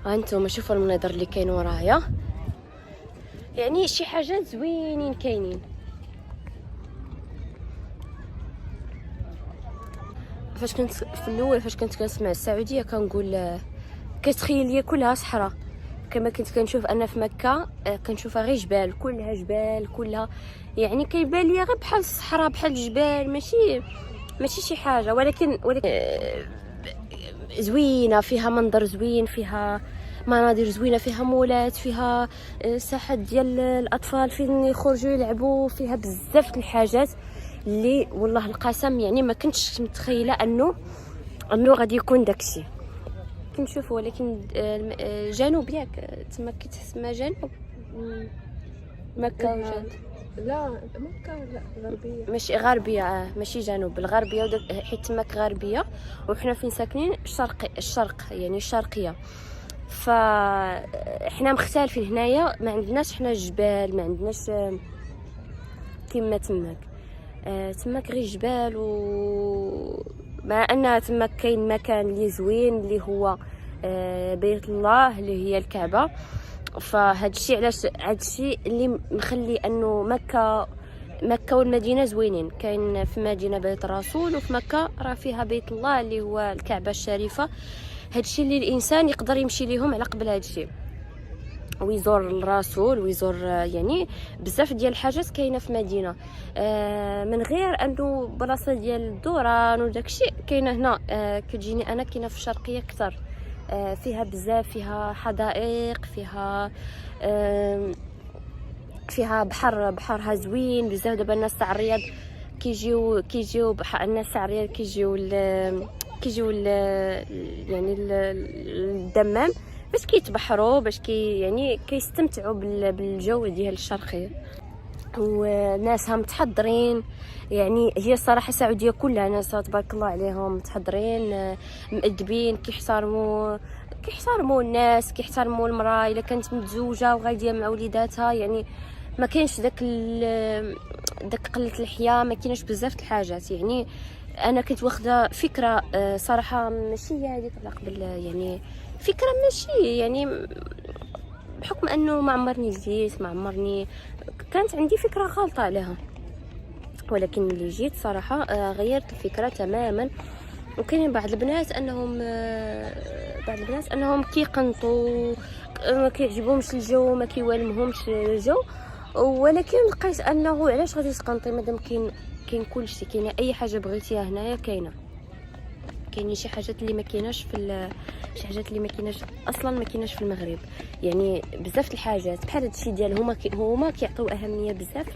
ها انتم شوفوا المناظر اللي كاين ورايا، يعني شي حاجات زوينين كاينين. فاش كنت في الاول فاش كنت كنسمع السعوديه كنقول كتخيل ليا كلها صحراء، كما كنت كنشوف انا في مكه كنشوفها غير جبال، كلها جبال كلها، يعني كيبان ليا غير بحال الصحراء بحال الجبال، ماشي شي حاجه، ولكن زوينه، فيها منظر زوين، فيها مناظر زوينه، فيها مولات، فيها ساحات ديال الاطفال فين يخرجوا يلعبوا، فيها بزاف الحاجات اللي والله القسم يعني ما كنتش متخيله انه غادي يكون داكشي كنشوف. ولكن جنوب ياك تما كتسمى جنوب مكه وجنوب. لا مكة لا غربية، ماشي غربيه، ماشي جنوب، الغربيه حيت تماك غربيه وحنا فين ساكنين الشرق يعني الشرقيه. فاحنا مختلفين هنايا، ما عندناش حنا الجبال، ما عندناش كما تماك غير جبال. و مع ان تماك كاين مكان اللي زوين اللي هو بيت الله اللي هي الكعبه. فهاد الشيء علاش هاد الشيء اللي مخلي انه مكه والمدينه زوينين. كاين في مدينه بيت الرسول، وفي مكه راه فيها بيت الله اللي هو الكعبه الشريفه. هاد الشيء اللي الانسان يقدر يمشي ليهم على قبل هاد الشيء ويزور الرسول ويزور يعني بزاف ديال الحاجات كاينه في مدينه. من غير انه بلاصه ديال الدوران وداك الشيء كاينه هنا. كتجيني انا كاينه في الشرقيه اكثر، فيها بزاف، فيها حدائق، فيها بحرها زوين بزاف. دابا الناس تاع الرياض كيجيو الناس تاع الرياض كيجيو يعني الدمام باش كيتبحروا، باش يعني كيستمتعوا بالجو ديال الشرقيه. وناسها متحضرين، يعني هي الصراحه السعوديه كلها ناس تبارك الله عليهم متحضرين مؤدبين، كيحترموا الناس، كيحترموا المراه الا كانت متزوجه وغاديه مع وليداتها. يعني ما كاينش داك قله الحياه، ما كاينش بزاف د الحاجات. يعني انا كنت واخده فكره صراحه ماشي هي هذيك على قبل، يعني فكره ماشي يعني بحكم انه ما عمرني جيت، ما عمرني كانت عندي فكره غلطه عليها. ولكن ملي جيت صراحه غيرت الفكره تماما. وكاين بعض البنات انهم كيقنطوا، ما كيعجبهمش الجو، ما كيوالمهمش الجو. ولكن لقيت انه علاش غادي تقنطي مادام كاين كلشي، كاينه اي حاجه بغيتيها هنايا كاينه شي حاجات اللي ما كايناش شي حاجات اللي ما كايناش اصلا، ما كايناش في المغرب. يعني بزاف الحاجات بحال هادشي ديال هما كيعطيو اهميه بزاف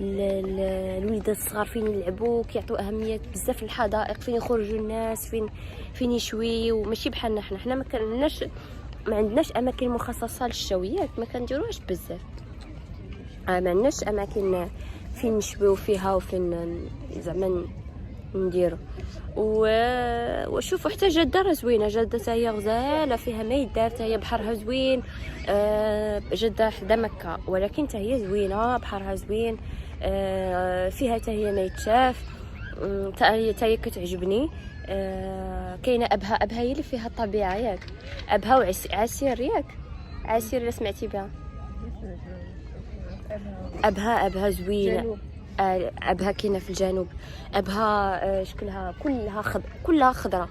الوليدات الصغار فين يلعبوا، كيعطيو اهميه بزاف الحدائق فين يخرجوا الناس، فين يشويو. ماشي بحالنا حنا ما عندناش اماكن مخصصه للشويات، ما كنديروهاش بزاف. ما عندناش اماكن فين نشويو فيها وفين زعما نديرو. وشوفوا حتى جده راه زوينه، جده حتى هي غزاله، فيها ما يدار، حتى هي بحرها زوين. جده حدا مكه ولكن حتى هي زوينه، بحرها زوين، فيها حتى هي ما يتشاف، حتى هي كتعجبني. كاينه ابها هي اللي فيها الطبيعه ياك، ابها وعسير ياك، عسير اللي سمعتي بها. ابها زوينه. ابها كاينه في الجنوب. ابها شكلها كلها خضره،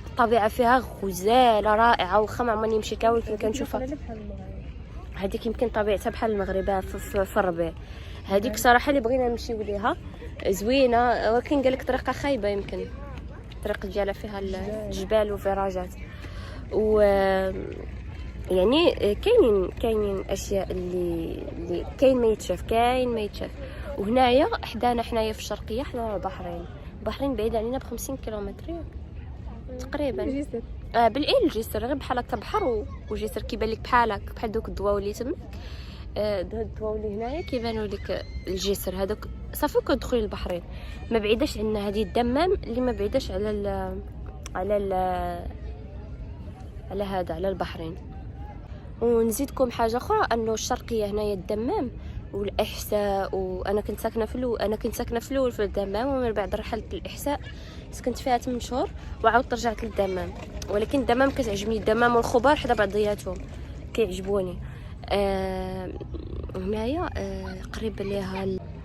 الطبيعه فيها غزاله رائعه. واخا ما عمرني مشيت لها ولكن كنشوفها. هذيك يمكن طبيعتها بحال المغرب في الربيع. هذيك صراحه اللي بغينا نمشيو ليها زوينه، ولكن قالك طريقه خايبه، يمكن الطريق ديالها فيها الجبال وفراجات. و يعني كاينين اشياء اللي كاين ما يتشاف. وهنايا حنايا في الشرقيه، حنا البحرين بعيد علينا ب50 كيلومتر تقريبا. بالايل الجسر غير بحال هكا بحر وجسر كيبان لك بحال دوك الضواو اللي تماك. هاد الضواو اللي هنايا كيبانوا لك الجسر هذوك صافي كتدخلي البحرين. ما بعيداش عندنا هذه الدمام اللي ما بعيداش على البحرين. ونزيدكم حاجه اخرى، انه الشرقيه هنايا الدمام والاحساء. وانا كنت ساكنه في الاول في الدمام، ومن بعد رحلت للاحساء، سكنت فيها 8 شهور وعاودت رجعت للدمام. ولكن الدمام كتعجبني، الدمام والخبر حدا بعضياتهم كيعجبوني. هنايا قريب ليها